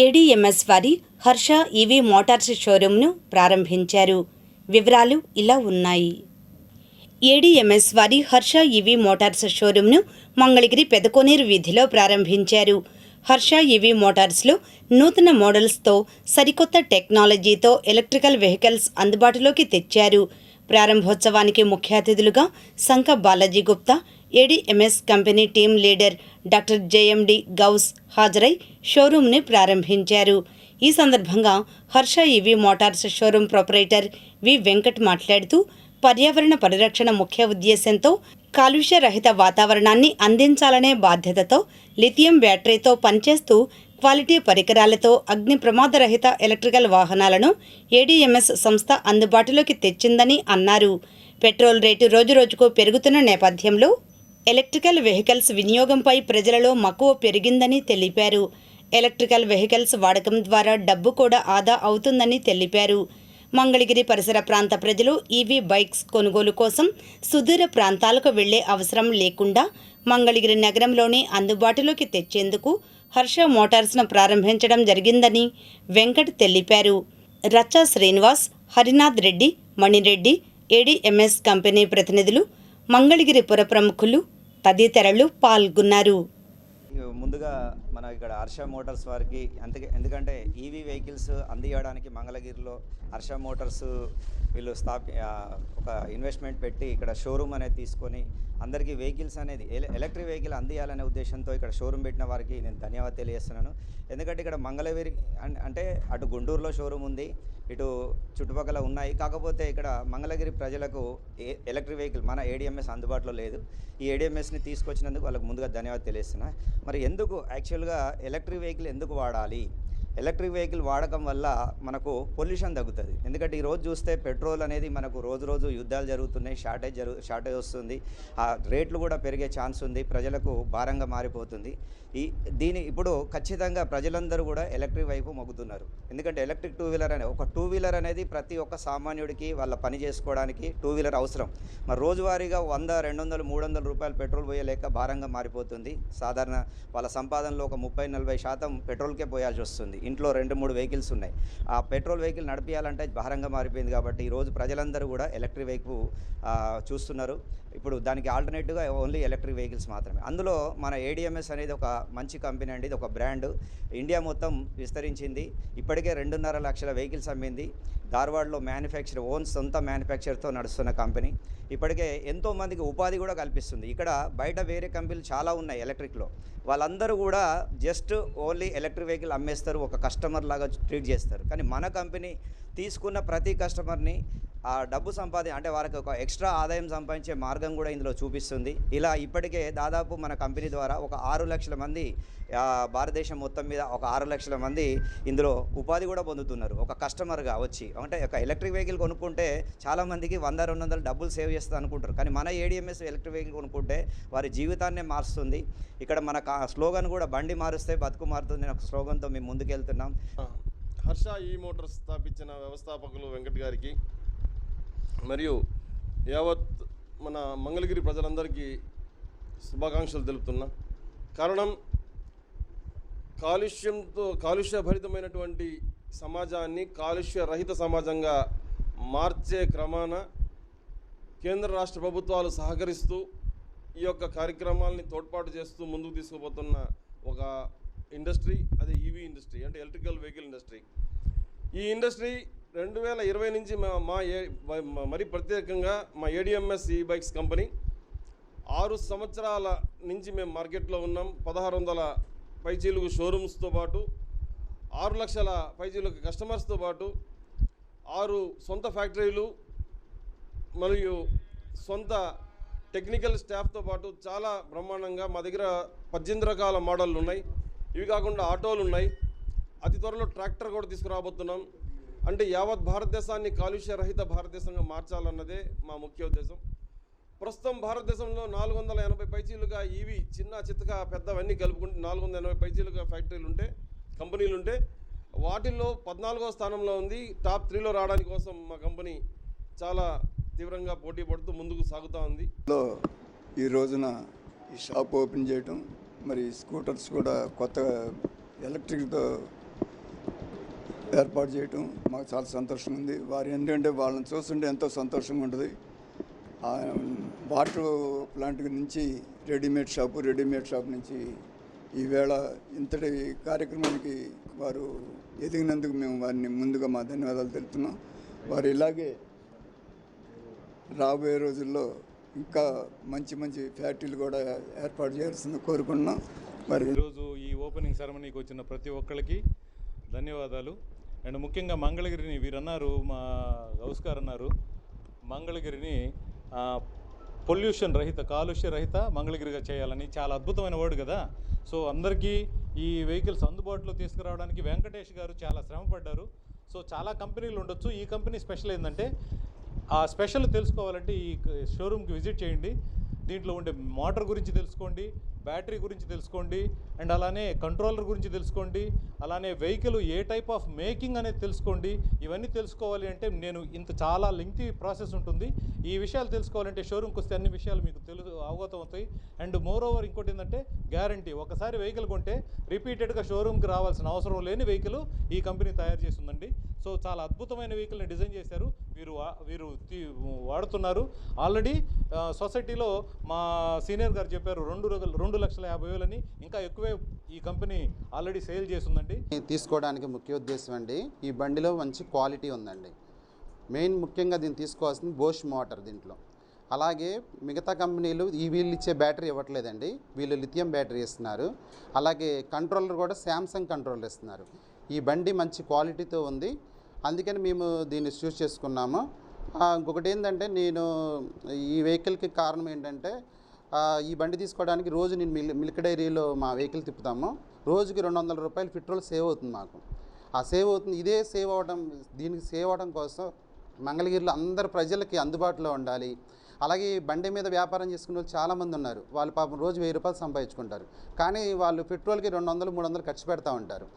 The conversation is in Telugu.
ఏడీఎంఎస్ వారి హర్ష ఈవీ మోటార్స్ షోరూంను ప్రారంభించారు. వివరాలు ఇలా ఉన్నాయి. ఏడీఎంఎస్ వారి హర్ష ఈవీ మోటార్స్ షోరూంను మంగళగిరి పెదకోనేరు వీధిలో ప్రారంభించారు. హర్ష ఈవీ మోటార్స్లో నూతన మోడల్స్తో సరికొత్త టెక్నాలజీతో ఎలక్ట్రికల్ వెహికల్స్ అందుబాటులోకి తెచ్చారు. ప్రారంభోత్సవానికి ముఖ్య అతిథులుగా Sanka Balaji Gupta, ADMS company team leader doctor JMD Ghouse హాజరై షోరూంని ప్రారంభించారు. ఈ సందర్భంగా Harsha EV motors showroom proprietor V Venkat మాట్లాడుతూ, పర్యావరణ పరిరక్షణ ముఖ్య ఉద్దేశంతో కాలుష్య రహిత వాతావరణాన్ని అందించాలనే బాధ్యతతో లిథియం బ్యాటరీతో పనిచేస్తూ క్వాలిటీ పరికరాలతో అగ్ని ప్రమాదరహిత ఎలక్ట్రికల్ వాహనాలను ఏడీఎంఎస్ సంస్థ అందుబాటులోకి తెచ్చిందని అన్నారు. పెట్రోల్ రేటు రోజురోజుకు పెరుగుతున్న నేపథ్యంలో ఎలక్ట్రికల్ వెహికల్స్ వినియోగంపై ప్రజలలో మక్కువ పెరిగిందని తెలిపారు. ఎలక్ట్రికల్ వెహికల్స్ వాడకం ద్వారా డబ్బు కూడా ఆదా అవుతుందని తెలిపారు. మంగళగిరి పరిసర ప్రాంత ప్రజలు ఈవీ బైక్స్ కొనుగోలు కోసం సుదూర ప్రాంతాలకు వెళ్లే అవసరం లేకుండా మంగళగిరి నగరంలోనే అందుబాటులోకి తెచ్చేందుకు హర్ష మోటార్స్ను ప్రారంభించడం జరిగిందని వెంకట్ తెలిపారు. రచ్చా శ్రీనివాస్, హరినాథ్ రెడ్డి, మణిరెడ్డి, ఏడీఎంఎస్ కంపెనీ ప్రతినిధులు, మంగళగిరి పుర ప్రముఖులు తదితరులు పాల్గొన్నారు. ముందుగా మన ఇక్కడ హర్ష మోటార్స్ వారికి ఎందుకంటే ఈవీ వెహికల్స్ అందియడానికి మంగళగిరిలో హర్ష మోటార్స్ వీళ్ళు ఒక ఇన్వెస్ట్మెంట్ పెట్టి ఇక్కడ షోరూమ్ అనేది తీసుకొని అందరికీ వెహికల్స్ అనేది ఎలక్ట్రిక్ వెహికల్ అందియాలనే ఉద్దేశంతో ఇక్కడ షోరూమ్ పెట్టిన వారికి నేను ధన్యవాదాలు తెలియజేస్తున్నాను. ఎందుకంటే ఇక్కడ మంగళగిరి అంటే అటు గుంటూరులో షోరూమ్ ఉంది, ఇటు చుట్టుపక్కల ఉన్నాయి. కాకపోతే ఇక్కడ మంగళగిరి ప్రజలకు ఎలక్ట్రిక్ వెహికల్ మన ఏడీఎంఎస్ అందుబాటులో లేదు. ఈ ఏడీఎంఎస్ని తీసుకొచ్చినందుకు వాళ్ళకి ముందుగా ధన్యవాదాలు తెలియజేస్తున్నా. మరి ఎందుకు యాక్చువల్గా ఎలక్ట్రిక్ వెహికల్ ఎందుకు వాడాలి? ఎలక్ట్రిక్ వెహికల్ వాడకం వల్ల మనకు పొల్యూషన్ తగ్గుతుంది. ఎందుకంటే ఈరోజు చూస్తే పెట్రోల్ అనేది మనకు రోజు యుద్ధాలు జరుగుతున్నాయి, షార్టేజ్ వస్తుంది, ఆ రేట్లు కూడా పెరిగే ఛాన్స్ ఉంది, ప్రజలకు భారంగా మారిపోతుంది. ఇప్పుడు ఖచ్చితంగా ప్రజలందరూ కూడా ఎలక్ట్రిక్ వైపు మొగ్గుతున్నారు. ఎందుకంటే ఎలక్ట్రిక్ టూ వీలర్ అనేది ప్రతి ఒక్క సామాన్యుడికి వాళ్ళ పని చేసుకోవడానికి టూ వీలర్ అవసరం. మరి రోజువారీగా 100, 200, 300 రూపాయలు పెట్రోల్ పోయలేక భారంగా మారిపోతుంది. సాధారణ వాళ్ళ సంపాదనలో ఒక 30-40% పెట్రోల్కే పోయాల్సి వస్తుంది. ఇంట్లో 2-3 వెహికల్స్ ఉన్నాయి. ఆ పెట్రోల్ వెహికల్ నడిపించాలంటే భారంగా మారిపోయింది. కాబట్టి ఈరోజు ప్రజలందరూ కూడా ఎలక్ట్రిక్ వైపు చూస్తున్నారు. ఇప్పుడు దానికి ఆల్టర్నేటివ్గా ఓన్లీ ఎలక్ట్రిక్ వెహికల్స్ మాత్రమే. అందులో మన ఏడీఎంఎస్ అనేది ఒక మంచి కంపెనీ అండి. ఇది ఒక బ్రాండ్, ఇండియా మొత్తం విస్తరించింది. ఇప్పటికే 2.5 లక్షల వెహికల్స్ అమ్మింది. ధార్వాడ్లో సొంత మ్యానుఫ్యాక్చర్తో నడుస్తున్న కంపెనీ. ఇప్పటికే ఎంతోమందికి ఉపాధి కూడా కల్పిస్తుంది. ఇక్కడ బయట వేరే కంపెనీలు చాలా ఉన్నాయి ఎలక్ట్రిక్లో, వాళ్ళందరూ కూడా జస్ట్ ఓన్లీ ఎలక్ట్రిక్ వెహికల్ అమ్మేస్తారు, ఒక కస్టమర్ లాగా ట్రీట్ చేస్తారు. కానీ మన కంపెనీ తీసుకున్న ప్రతి కస్టమర్ని ఆ డబ్బు అంటే వారికి ఒక ఎక్స్ట్రా ఆదాయం సంపాదించే మార్గం కూడా ఇందులో చూపిస్తుంది. ఇలా ఇప్పటికే దాదాపు మన కంపెనీ ద్వారా ఒక 6 లక్షల మంది భారతదేశం మొత్తం మీద ఒక 6 లక్షల మంది ఇందులో ఉపాధి కూడా పొందుతున్నారు ఒక కస్టమర్గా వచ్చి. అంటే ఒక ఎలక్ట్రిక్ వెహికల్ కొనుక్కుంటే చాలామందికి 100-200 డబ్బులు సేవ్ చేస్తుంది అనుకుంటారు. కానీ మన ఏడీఎంఎస్ ఎలక్ట్రిక్ వెహికల్ కొనుక్కుంటే వారి జీవితాన్నే మారుస్తుంది. ఇక్కడ మన స్లోగన్ కూడా బండి మారుస్తే బతుకు మారుతుంది అనే ఒక స్లోగన్తో మేము ముందుకెళ్తున్నాం. హర్ష ఈ మోటార్స్ స్థాపించిన వ్యవస్థాపకులు వెంకట్ గారికి మరియు యావత్ మన మంగళగిరి ప్రజలందరికీ శుభాకాంక్షలు తెలుపుతున్నా. కారణం కాలుష్యభరితమైనటువంటి సమాజాన్ని కాలుష్య రహిత సమాజంగా మార్చే క్రమాన కేంద్ర రాష్ట్ర ప్రభుత్వాలు సహకరిస్తూ ఈ యొక్క కార్యక్రమాలని తోడ్పాటు చేస్తూ ముందుకు తీసుకుపోతున్న ఒక ఇండస్ట్రీ, అది ఈవీ ఇండస్ట్రీ, అంటే ఎలక్ట్రికల్ వెహికల్ ఇండస్ట్రీ. ఈ ఇండస్ట్రీ 2020 నుంచి మరి ప్రత్యేకంగా మా ఏడీఎంఎస్ ఈ బైక్స్ కంపెనీ 6 సంవత్సరాల నుంచి మేము మార్కెట్లో ఉన్నాం. 1600 పైచీలకు షోరూమ్స్తో పాటు 6 లక్షల పైచీలకు కస్టమర్స్తో పాటు 6 సొంత ఫ్యాక్టరీలు మరియు సొంత టెక్నికల్ స్టాఫ్తో పాటు చాలా బ్రహ్మాండంగా మా దగ్గర 18 రకాల మోడళ్ళు ఉన్నాయి. ఇవి కాకుండా ఆటోలు ఉన్నాయి. అతి త్వరలో ట్రాక్టర్ కూడా తీసుకురాబోతున్నాం. అంటే యావత్ భారతదేశాన్ని కాలుష్య రహిత భారతదేశంగా మార్చాలన్నదే మా ముఖ్య ఉద్దేశం. ప్రస్తుతం భారతదేశంలో 480 పైచీలుగా ఈవీ చిన్న చిత్తగా పెద్దవన్నీ కలుపుకుంటే 480 పైచీలుగా కంపెనీలు ఉంటే వాటిల్లో 14వ స్థానంలో ఉంది. టాప్ 3లో రావడానికి కోసం మా కంపెనీ చాలా తీవ్రంగా పోటీ పడుతూ ముందుకు సాగుతూ ఉంది. ఈ రోజున ఈ షాప్ ఓపెన్ చేయటం, మరి స్కూటర్స్ కూడా కొత్తగా ఎలక్ట్రిక్తో ఏర్పాటు చేయటం మాకు చాలా సంతోషంగా ఉంది. వారు ఏంటంటే వాళ్ళని చూస్తుంటే ఎంతో సంతోషంగా ఉంటుంది. ఆ వాటర్ ప్లాంట్ నుంచి రెడీమేడ్ షాప్ నుంచి ఈవేళ ఇంతటి కార్యక్రమానికి వారు ఎదిగినందుకు మేము వారిని ముందుగా మా ధన్యవాదాలు తెలుపుతున్నాం. వారు ఇలాగే రాబోయే రోజుల్లో ఇంకా మంచి ఫ్యాక్టరీలు కూడా ఏర్పాటు చేయాల్సింది కోరుకుంటున్నాం. మరి ఈరోజు ఈ ఓపెనింగ్ సెరమనీకి వచ్చిన ప్రతి ఒక్కరికి ధన్యవాదాలు. అండ్ ముఖ్యంగా మంగళగిరిని వీరన్నారు, మా గౌస్ గారు అన్నారు, మంగళగిరిని పొల్యూషన్ రహిత, కాలుష్య రహిత మంగళగిరిగా చేయాలని. చాలా అద్భుతమైన వర్డ్ కదా. సో అందరికీ ఈ వెహికల్స్ అందుబాటులో తీసుకురావడానికి వెంకటేష్ గారు చాలా శ్రమ పడ్డారు. సో చాలా కంపెనీలు ఉండొచ్చు, ఈ కంపెనీ స్పెషల్ ఏంటంటే ఆ స్పెషల్ తెలుసుకోవాలంటే ఈ షోరూమ్కి విజిట్ చేయండి. దీంట్లో ఉండే మోటార్ గురించి తెలుసుకోండి, బ్యాటరీ గురించి తెలుసుకోండి, అండ్ అలానే కంట్రోలర్ గురించి తెలుసుకోండి, అలానే vehicle A type of making అనేది తెలుసుకోండి. ఇవన్నీ తెలుసుకోవాలి అంటే నేను చాలా లెంగ్తీ ప్రాసెస్ ఉంటుంది. ఈ విషయాలు తెలుసుకోవాలంటే షోరూమ్కి వస్తే అన్ని విషయాలు మీకు అవగతం అవుతాయి. అండ్ మోర్ ఓవర్ ఇంకోటి ఏంటంటే గ్యారంటీ. ఒకసారి వెహికల్ కొంటే రిపీటెడ్గా షోరూమ్కి రావాల్సిన అవసరం లేని వెహికల్ ఈ కంపెనీ తయారు చేస్తుందండి. సో చాలా అద్భుతమైన వెహికల్ని డిజైన్ చేశారు, వీరు వాడుతున్నారు. ఆల్రెడీ సొసైటీలో మా సీనియర్ గారు చెప్పారు 2,50,000 ఇంకా ఎక్కువే ఈ కంపెనీ ఆల్రెడీ సేల్ చేస్తుందండి. తీసుకోవడానికి ముఖ్య ఉద్దేశం అండి, ఈ బండిలో మంచి క్వాలిటీ ఉందండి. మెయిన్ ముఖ్యంగా దీన్ని తీసుకోవాల్సింది బోష్ మోటార్ దీంట్లో. అలాగే మిగతా కంపెనీలు వీళ్ళు ఇచ్చే బ్యాటరీ ఇవ్వట్లేదండి, వీళ్ళు లిథియం బ్యాటరీ ఇస్తున్నారు. అలాగే కంట్రోలర్ కూడా శాంసంగ్ కంట్రోలర్ ఇస్తున్నారు. ఈ బండి మంచి క్వాలిటీతో ఉంది, అందుకని మేము దీన్ని చూస్ చేసుకున్నాము. ఇంకొకటి ఏంటంటే నేను ఈ వెహికల్కి కారణం ఏంటంటే ఈ బండి తీసుకోవడానికి రోజు నేను మిల్క్ డైరీలో మా వెహికల్ తిప్పుతాము. రోజుకి 200 రూపాయలు పెట్రోల్ సేవ్ అవుతుంది మాకు. ఆ సేవ్ అవుతుంది. ఇదే దీనికి సేవ్ అవడం కోసం మంగళగిరిలో అందరు ప్రజలకి అందుబాటులో ఉండాలి. అలాగే బండి మీద వ్యాపారం చేసుకునే వాళ్ళు చాలామంది ఉన్నారు. వాళ్ళు పాపం రోజు 1000 రూపాయలు సంపాదించుకుంటారు, కానీ వాళ్ళు పెట్రోల్కి 200-300 ఖర్చు పెడతా ఉంటారు.